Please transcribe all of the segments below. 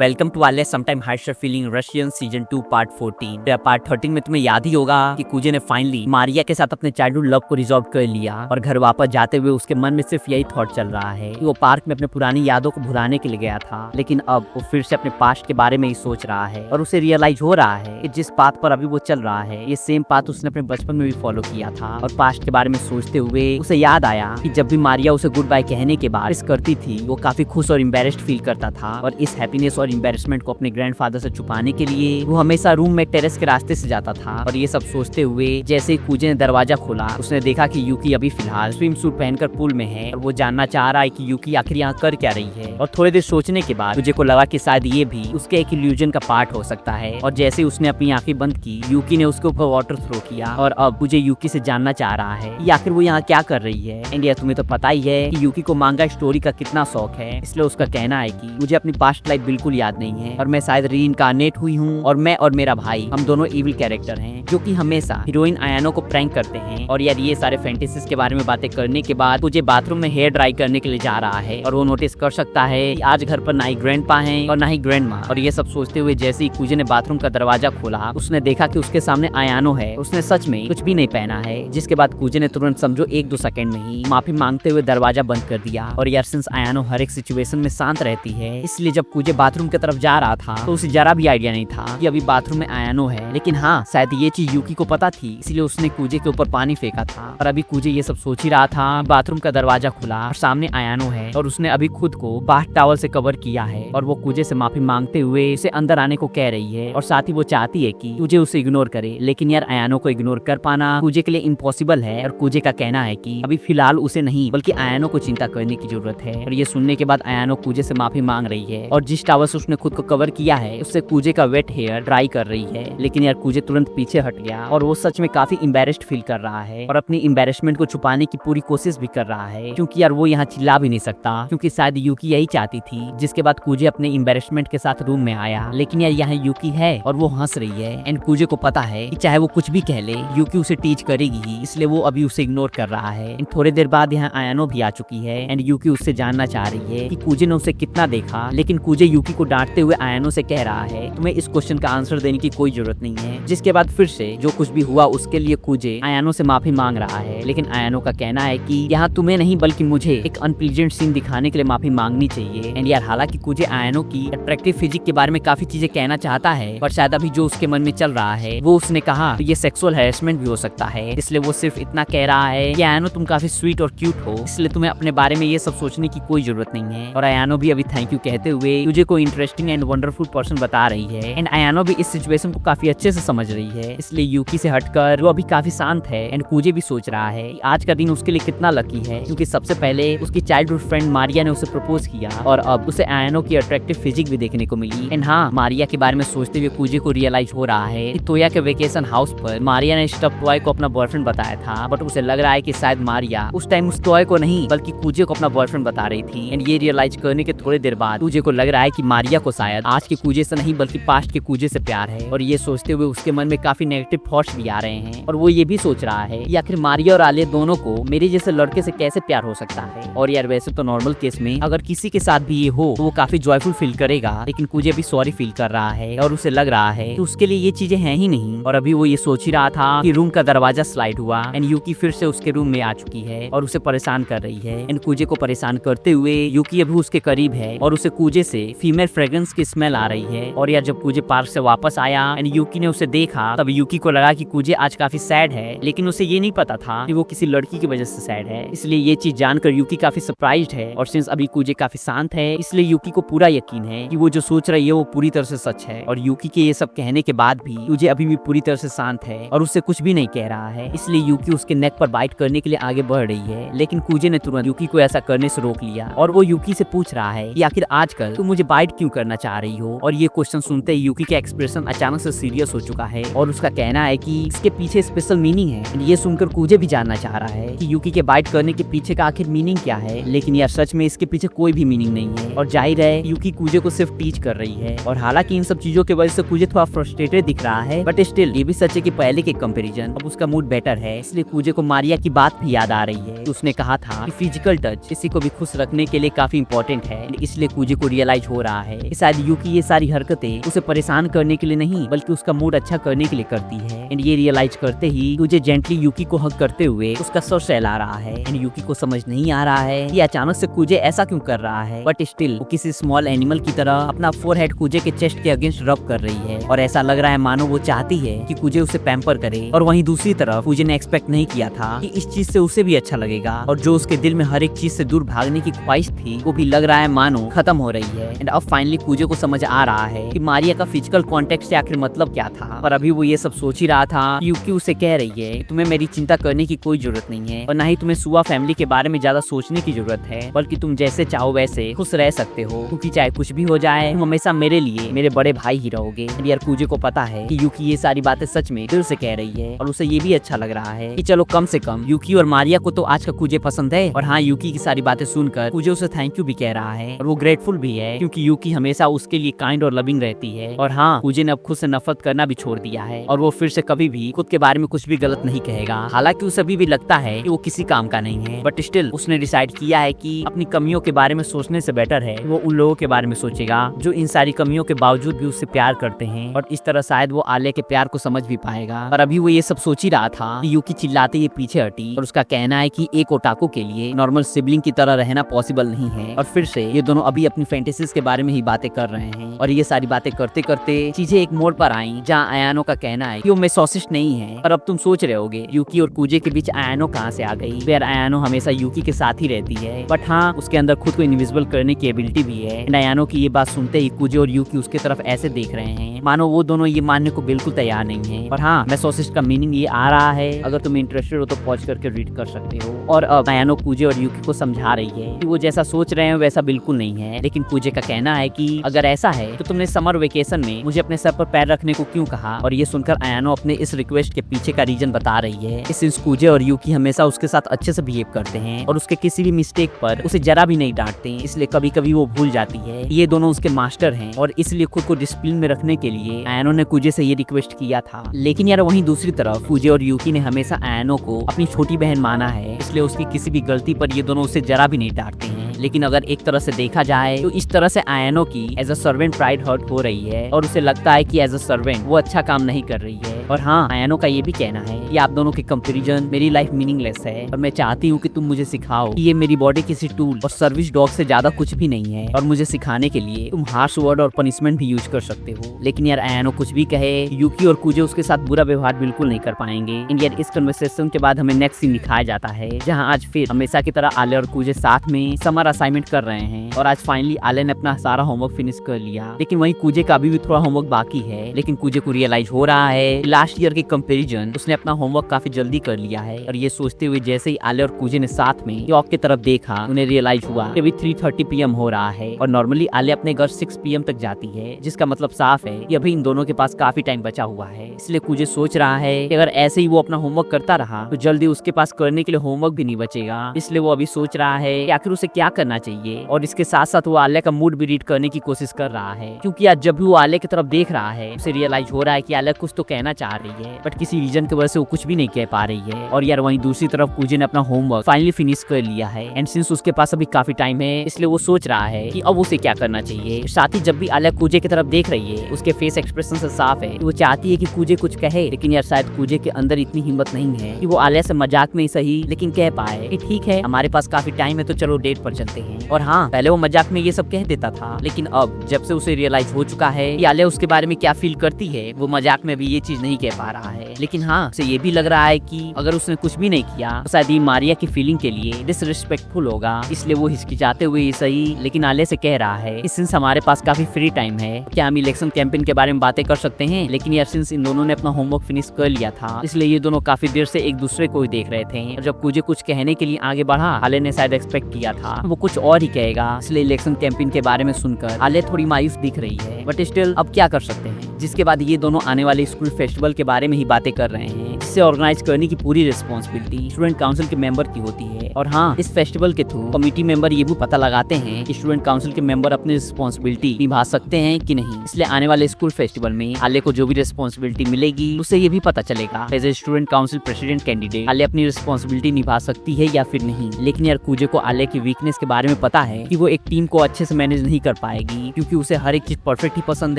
Welcome to वाले sometime harsher feeling Russian season 2 part 14। Part 13 में तुम्हें याद ही होगा कि कुजे ने फाइनली मारिया के साथ अपने चाइल्डहुड लव को रिजॉल्व कर लिया और घर वापस जाते हुए उसके मन में सिर्फ यही थॉट चल रहा है कि वो पार्क में अपने पुरानी यादों को भुलाने के लिए गया था, लेकिन अब वो फिर से अपने पास्ट के बारे में ही सोच रहा है और उसे रियलाइज हो रहा है कि जिस पाथ पर अभी वो चल रहा है ये सेम पाथ उसने अपने बचपन में भी फॉलो किया था। और पास्ट के बारे में सोचते हुए उसे याद आया कि जब भी मारिया उसे गुड बाय कहने के बाद किस करती थी वो काफी खुश और एम्बैरेस्ड फील करता था, और इस हैप्पीनेस और एम्बैरेसमेंट को अपने ग्रैंडफादर से छुपाने के लिए वो हमेशा रूम में टेरेस के रास्ते से जाता था। और ये सब सोचते हुए जैसे ही कुजे ने दरवाजा खोला उसने देखा कि यूकी अभी फिलहाल स्विम सूट पहनकर पूल में है और वो जानना चाह रहा है कि यूकी आखिर यहाँ कर क्या रही है। और थोड़ी देर सोचने के बाद कुजे को लगा कि शायद ये भी उसके एक इल्यूजन का पार्ट हो सकता है, और जैसे उसने अपनी आंखें बंद की यूकी ने उसके ऊपर वाटर थ्रो किया। और अब मुझे यूकी से जानना चाह रहा है कि आखिर वो यहाँ क्या कर रही है। एंड तुम्हें तो पता ही है कि यूकी को मांगा स्टोरी का कितना शौक है, इसलिए उसका कहना है कि मुझे अपनी पास्ट लाइफ बिल्कुल याद नहीं है और मैं शायद रीइंकार्नेट हुई हूँ, और मैं और मेरा भाई हम दोनों इविल कैरेक्टर हैं जो कि हमेशा हीरोइन आयानो को प्रैंक करते हैं। और यार ये सारे फैंटेसीज के बारे में बातें करने के बाद मुझे बाथरूम में हेयर ड्राई करने के लिए जा रहा है और वो नोटिस कर सकता है कि आज घर पर ना ही ग्रैंडपा हैं और ना ही ग्रैंडमा। और ये सब सोचते हुए जैसे ही कुजे ने बाथरूम का दरवाजा खोला उसने देखा कि उसके सामने आयानो है। उसने सच में कुछ भी नहीं पहना है, जिसके बाद कुजे ने तुरंत समझो 1-2 सेकंड में ही माफी मांगते हुए दरवाजा बंद कर दिया। और यार सिंस आयानो हर एक सिचुएशन में शांत रहती है, इसलिए जब कुजे बाथरूम की तरफ जा रहा था तो उसे जरा भी आइडिया नहीं था कि अभी बाथरूम में आयानो है। लेकिन हाँ, शायद ये चीज यूकी को पता थी, इसलिए उसने कुजे के ऊपर पानी फेंका था। और अभी कुजे ये सब सोच ही रहा था, बाथरूम का दरवाजा खुला और सामने आयानो है और उसने अभी खुद को बाथ टॉवल से कवर किया है और वो कुजे से माफी मांगते हुए उसे अंदर आने को कह रही है। और साथ ही वो चाहती है कि कुजे उसे इग्नोर करे, लेकिन यार आयानो को इग्नोर कर पाना कुजे के लिए इम्पॉसिबल है। और कुजे का कहना है कि अभी फिलहाल उसे नहीं बल्कि आयानो को चिंता करने की जरूरत है। और ये सुनने के बाद आयानो कुजे से माफी मांग रही है और जिस टॉवल से उसने खुद को कवर किया है उससे कुजे का वेट हेयर ड्राई कर रही है। लेकिन यार कुजे तुरंत पीछे हट गया और वो सच में काफी एम्बैरेस्ड फील कर रहा है और अपनी एम्बैरेसमेंट को छुपाने की पूरी कोशिश भी कर रहा है, क्योंकि यार वो यहाँ चिल्ला भी नहीं सकता, क्योंकि शायद यूकी यही चाहती थी। जिसके बाद कुजे अपने एम्बैरेसमेंट के साथ रूम में आया, लेकिन यार यहाँ यूकी है और वो हंस रही है। एंड कुजे को पता है कि चाहे वो कुछ भी कह ले यूकी उसे टीच करेगी ही, इसलिए वो अभी उसे इग्नोर कर रहा है। एंड थोड़ी देर बाद यहाँ आयानो भी आ चुकी है एंड यूकी उससे जानना चाह रही है कि कुजे ने उसे कितना देखा। लेकिन कुजे यूकी को डांटते हुए आयानो से कह रहा है तुम्हें इस क्वेश्चन का आंसर देने की कोई जरूरत नहीं है। जिसके बाद फिर से जो कुछ भी हुआ उसके लिए कुजे आयानो से माफी मांग रहा है, लेकिन आयानो का कहना है कि यहाँ तुम्हें नहीं बल्कि मुझे एक अनप्लीजेंट सीन दिखाने के लिए माफी मांगनी चाहिए। एंड यार हालांकि कुजे आयानो की अट्रैक्टिव फिजिक के बारे में काफी चीजें कहना चाहता है, पर शायद अभी जो उसके मन में चल रहा है वो उसने कहा तो ये सेक्सुअल हैरेसमेंट भी हो सकता है, इसलिए वो सिर्फ इतना कह रहा है कि आयानो तुम काफी स्वीट और क्यूट हो, इसलिए तुम्हें अपने बारे में ये सब सोचने की कोई जरूरत नहीं है। और आयानो भी अभी थैंक यू कहते हुए कुजे को इंटरेस्टिंग एंड वंडरफुल पर्सन बता रही है। एंड आयानो भी इस सिचुएशन को काफी अच्छे से समझ रही है, इसलिए यूकी से हटकर वो अभी काफी शांत है। एंड कुजे भी सोच रहा है कि आज का दिन उसके लिए कितना लकी है, क्योंकि सबसे पहले उसकी चाइल्डहुड फ्रेंड मारिया ने उसे प्रपोज किया और अब उसे आयानो की अट्रैक्टिव फिजिक भी देखने को मिली। एंड हाँ, मारिया के बारे में सोचते हुए कुजे को रियलाइज हो रहा है कि तोया के वेकेशन हाउस पर मारिया ने स्टफ टॉय को अपना बॉयफ्रेंड बताया था, बट उसे लग रहा है कि शायद मारिया उस टाइम उस टॉय को नहीं बल्कि कुजे को अपना बॉयफ्रेंड बता रही थी। एंड ये रियलाइज करने के थोड़ी देर बाद कुजे को लग रहा है कि मारिया को शायद आज के कुजे से नहीं बल्कि पास्ट के कुजे से प्यार है। और ये सोचते हुए उसके मन में काफी नेगेटिव थॉट्स भी आ रहे हैं और वो ये भी सोच रहा है कि आखिर मारिया और आलिया दोनों को मेरे जैसे लड़के से कैसे प्यार हो सकता है। और यार वैसे तो नॉर्मल केस में अगर किसी के साथ भी ये हो तो वो काफी जॉयफुल फील करेगा, लेकिन कुजे भी सॉरी फील कर रहा है और उसे लग रहा है कि उसके लिए ये चीजें हैं ही नहीं। और अभी वो ये सोच ही रहा था कि रूम का दरवाजा स्लाइड हुआ एंड यूकी फिर से उसके रूम में आ चुकी है और उसे परेशान कर रही है। एंड कुजे को परेशान करते हुए यूकी अभी उसके करीब है और उसे कुजे से फीमेल फ्रेग्रेंस की स्मेल आ रही है। और यार जब कुजे पार्क से वापस आया एंड यूकी ने उसे देखा तब यूकी को लगा कि कुजे आज काफी सैड है, लेकिन उसे ये नहीं पता था कि वो किसी लड़की की वजह से सैड है। इसलिए ये चीज जानकर यूकी काफी सरप्राइज्ड है। और सिंस अभी कुजे काफी शांत है इसलिए यूकी को पूरा यकीन है कि वो जो सोच रही है वो पूरी तरह से सच है। और यूकी के ये सब कहने के बाद भी कुजे अभी भी पूरी तरह से शांत है और उससे कुछ भी नहीं कह रहा है, इसलिए यूकी उसके नेक पर बाइट करने के लिए आगे बढ़ रही है। लेकिन कुजे ने तुरंत यूकी को ऐसा करने से रोक लिया और वो यूकी से पूछ रहा है कि आखिर आजकल तुम मुझे बाइट क्यों करना चाह रही हो। और ये क्वेश्चन सुनते ही यूकी का एक्सप्रेशन अचानक से सीरियस हो चुका है और उसका कहना है कि इसके पीछे स्पेशल मीनिंग है। ये सुनकर कुजे भी जानना चाह रहा है कि यूकी के बाइट करने के पीछे का आखिर मीनिंग क्या है, लेकिन यार सच में इसके पीछे कोई भी मीनिंग नहीं है और जाहिर है यूकी कुजे को सिर्फ टीच कर रही है। और हालांकि इन सब चीजों की वजह से कुजे थोड़ा फ्रस्ट्रेटेड दिख रहा है, बट स्टिल ये भी सच है कि पहले के कंपैरिजन अब उसका मूड बेटर है। इसलिए कुजे को मारिया की बात भी याद आ रही है। उसने कहा था कि फिजिकल टच किसी को भी खुश रखने के लिए काफी इंपॉर्टेंट है, इसलिए कुजे को रियलाइज हो रहा है कि शायद यूकी ये सारी हरकतें उसे परेशान करने के लिए नहीं बल्कि उसका मूड अच्छा करने के लिए करती है। एंड ये रियलाइज करते ही तुझे जेंटली यूकी को हक करते हुए उसका सर सहला रहा है। एंड यूकी को समझ नहीं आ रहा है कि अचानक से कुजे ऐसा क्यों कर रहा है, बट स्टिल वो किसी स्मॉल एनिमल की तरह अपना फोरहेड कुजे के चेस्ट के अगेंस्ट रब कर रही है और ऐसा लग रहा है मानो वो चाहती है कि कुजे उसे पैम्पर करे। और वहीं दूसरी तरफ कुजे ने एक्सपेक्ट नहीं किया था कि इस चीज से उसे भी अच्छा लगेगा और जो उसके दिल में हर एक चीज से दूर भागने की ख्वाहिश थी वो भी लग रहा है मानो खत्म हो रही है। एंड अब फाइनली कुजे को समझ आ रहा है कि मारिया का फिजिकल कॉन्टेक्ट से आखिर मतलब क्या था। और अभी वो ये सब सोच ही रहा था यूकी उसे कह रही है तुम्हें मेरी चिंता करने की कोई जरूरत नहीं है और ना ही तुम्हें सुआ फैमिली के बारे में ज्यादा सोचने की जरूरत है, बल्कि तुम जैसे चाहो वैसे खुश रह सकते हो क्योंकि चाहे कुछ भी हो जाए तुम हमेशा मेरे लिए मेरे बड़े भाई ही रहोगे। यार कुजे को पता है कि यूकी ये सारी बातें सच में दिल से कह रही है और उसे ये भी अच्छा लग रहा है कि चलो कम से कम यूकी और मारिया को तो आज का कुजे पसंद है। और हाँ, यूकी की सारी बातें सुनकर कुजे उसे थैंक यू भी कह रहा है और वो ग्रेटफुल भी है क्योंकि यूकी हमेशा उसके लिए काइंड और लविंग रहती है। और हाँ, कुजे ने अब खुद से नफरत करना भी छोड़ दिया है और वो फिर से कभी भी खुद के बारे में कुछ भी गलत नहीं कहेगा। हालांकि उसे अभी भी लगता है कि वो किसी काम का नहीं है, बट स्टिल उसने डिसाइड किया है कि अपनी कमियों के बारे में सोचने से बेटर है वो उन लोगों के बारे में सोचेगा जो इन सारी कमियों के बावजूद भी उससे प्यार करते हैं और इस तरह शायद वो आलिया के प्यार को समझ भी पाएगा। और अभी वो ये सब सोच ही रहा था कि यूकी चिल्लाते ये पीछे हटी और उसका कहना है कि एक ओटाको के लिए नॉर्मल सिबलिंग की तरह रहना पॉसिबल नहीं है। और फिर से ये दोनों अभी अपनी फैंटेसीज के बारे में ही बातें कर रहे हैं और ये सारी बातें करते करते चीजें एक मोड़ पर आई जहाँ आयानो का कहना है कि वो मेसोसिस्ट नहीं है। और अब तुम सोच रहे होगे यूकी और कुजे के बीच आयानो कहाँ से आ गई। यार आयानो हमेशा यूकी के साथ ही रहती है, बट हाँ उसके अंदर खुद को इनविजिबल करने की एबिलिटी भी है। आयानो की ये बात सुनते ही कुजे और यूकी उसके तरफ ऐसे देख रहे हैं मानो वो दोनों ये मानने को बिल्कुल तैयार नहीं है। और हाँ, मेसोसिस्ट का मीनिंग ये आ रहा है, अगर तुम इंटरेस्टेड हो तो पॉज करके रीड कर सकते हो। और अब आयानो कुजे और यूकी को समझा रही है कि वो जैसा सोच रहे हैं वैसा बिल्कुल नहीं है, लेकिन कुजे का कहना है कि अगर ऐसा है तो तुमने समर वेकेशन में मुझे अपने सर पर पैर रखने को क्यों कहा। और ये सुनकर आयानो अपने इस रिक्वेस्ट के पीछे का रीजन बता रही है। सिंस कुजे और यूकी हमेशा उसके साथ अच्छे से बिहेव करते हैं और उसके किसी भी मिस्टेक पर उसे जरा भी नहीं डांटते, इसलिए कभी कभी वो भूल जाती है। ये दोनों उसके मास्टर हैं और इसलिए खुद को डिसिप्लिन में रखने के लिए आयानो ने कुजे से ये रिक्वेस्ट किया था। लेकिन यार वहीं दूसरी तरफ कुजे और यूकी ने हमेशा आयानो को अपनी छोटी बहन माना है, इसलिए उसकी किसी भी गलती पर ये दोनों उसे जरा भी नहीं डांटते हैं। लेकिन अगर एक तरह से देखा जाए तो इस तरह से आयानो की as a servant pride hurt हो रही है और उसे लगता है कि एज अ सर्वेंट वो अच्छा काम नहीं कर रही है। और हाँ, आयानो का ये भी कहना है कि आप दोनों के कंपैरिजन मेरी लाइफ मीनिंगलेस है और मैं चाहती हूँ कि तुम मुझे सिखाओ कि ये मेरी बॉडी किसी टूल और सर्विस डॉग से ज्यादा कुछ भी नहीं है और मुझे सिखाने के लिए तुम हार्श वर्ड और पनिशमेंट भी यूज कर सकते हो। लेकिन यार आयानो कुछ भी कहे, यूकी और कुजे उसके साथ बुरा व्यवहार बिल्कुल नहीं कर पाएंगे। यार इस कन्वर्सेशन के बाद हमें नेक्स्ट सीन दिखाया जाता है जहाँ आज फिर हमेशा की तरह आले और कुजे साथ में समर असाइनमेंट कर रहे हैं और आज फाइनली आले ने अपना सारा होमवर्क फिनिश कर लिया। लेकिन वहीं कुजे का अभी भी थोड़ा होमवर्क बाकी है। लेकिन कुजे को रियलाइज हो रहा है लास्ट ईयर के कंपैरिजन उसने अपना होमवर्क काफी जल्दी कर लिया है। और ये सोचते हुए जैसे ही आले और कुजे ने साथ में क्लॉक की तरफ देखा उन्हें रियलाइज हुआ कि अभी 3:30 PM हो रहा है और नॉर्मली आले अपने घर 6 PM तक जाती है, जिसका मतलब साफ है कि अभी इन दोनों के पास काफी टाइम बचा हुआ है। इसलिए कुजे सोच रहा है कि अगर ऐसे ही वो अपना होमवर्क करता रहा तो जल्दी उसके पास करने के लिए होमवर्क भी नहीं बचेगा। इसलिए वो अभी सोच रहा है कि आखिर उसे क्या करना चाहिए और इसके साथ साथ वो आलिया का मूड भी रीड करने की कोशिश कर रहा है, क्योंकि आज जब भी वो आलिया की तरफ देख रहा है उसे रियलाइज हो रहा है कि आलिया कुछ तो कहना चाह रही है बट किसी रीजन की वजह से वो कुछ भी नहीं कह पा रही है। और यार वहीं दूसरी तरफ कुजे ने अपना होमवर्क फाइनली फिनिश कर लिया है एंड सिंस उसके पास अभी काफी टाइम है इसलिए वो सोच रहा है कि अब उसे क्या करना चाहिए। साथ ही जब भी आलिया कुजे की तरफ देख रही है उसके फेस एक्सप्रेशन से साफ है कि वो चाहती है कि कुजे कुछ कहे, लेकिन यार शायद कुजे के अंदर इतनी हिम्मत नहीं है कि वो आलिया से मजाक में ही सही लेकिन कह पाए कि ठीक है हमारे पास काफी टाइम है तो चलो डेट पर चलते हैं। और हाँ, पहले वो मजाक में ये सब कह देता था, लेकिन अब जब से उसे रियलाइज हो चुका है कि आलिया उसके बारे में क्या फील करती है वो मजाक में भी ये चीज नहीं कह पा रहा है। लेकिन हाँ, उसे ये भी लग रहा है कि अगर उसने कुछ भी नहीं किया तो शायद ये मारिया की फीलिंग के लिए डिसरिस्पेक्टफुल होगा, इसलिए वो हिचकिचाते हुए ये सही लेकिन आलिया से कह रहा है कि सिंस हमारे पास काफी फ्री टाइम है क्या हम इलेक्शन कैंपेन के बारे में बातें कर सकते हैं। लेकिन यार सिंस इन दोनों ने अपना होमवर्क फिनिश कर लिया था इसलिए ये दोनों काफी देर से एक दूसरे को ही देख रहे थे और जब कुजे कुछ कहने के लिए आगे बढ़ा आलिया ने शायद एक्सपेक्ट किया था वो कुछ और ही कहेगा, इसलिए इलेक्शन कैंपेन के बारे में सुनकर आलिया थोड़ी मायूस दिख रही है बट स्टिल अब क्या कर सकते हैं। जिसके बाद ये दोनों आने वाले स्कूल फेस्टिवल के बारे में ही बातें कर रहे हैं, जिसे ऑर्गेनाइज करने की पूरी रिस्पॉन्सिबिलिटी स्टूडेंट काउंसिल के मेंबर की होती है। और हाँ, इस फेस्टिवल के थ्रू कमिटी मेंबर ये भी पता लगाते हैं कि स्टूडेंट काउंसिल के मेंबर अपनी रिस्पॉन्सिबिलिटी निभा सकते हैं कि नहीं। इसलिए आने वाले स्कूल फेस्टिवल में आले को जो भी रिस्पॉन्सिबिलिटी मिलेगी उसे ये भी पता चलेगा as a student council president candidate आले अपनी रिस्पॉन्सिबिलिटी निभा सकती है या फिर नहीं। लेकिन यार कूजे को आले की वीकनेस के बारे में पता है कि वो एक टीम को अच्छे से मैनेज नहीं कर पाएगी, क्योंकि उसे हर एक चीज परफेक्ट ही पसंद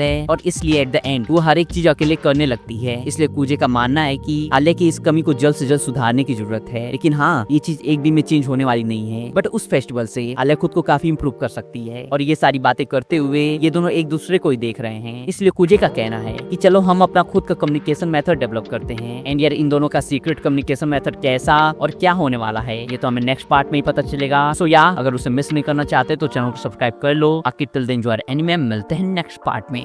है और इसलिए एट द एंड वो हर एक चीज अकेले करने लगती है। इसलिए कूजे का मानना है कि आले की इस कमी को जल्द से जल्द सुधारने की जरूरत है। लेकिन हाँ, ये चीज एक दिन में चेंज होने वाली नहीं है, बट उस फेस्टिवल से आले खुद को काफी इंप्रूव कर सकती है। और ये सारी बातें करते हुए ये दोनों एक दूसरे को ही देख रहे हैं। इसलिए कूजे का कहना है कि चलो हम अपना खुद का कम्युनिकेशन मेथड डेवलप करते हैं। एंड यार इन दोनों का सीक्रेट कम्युनिकेशन मेथड कैसा और क्या होने वाला है ये तो हमें नेक्स्ट पार्ट में ही पता चलेगा। सो या अगर उसे मिस नहीं करना चाहते तो चैनल को सब्सक्राइब कर लो। आखिर टिल देन जो एनीमे मिलते हैं नेक्स्ट पार्ट में।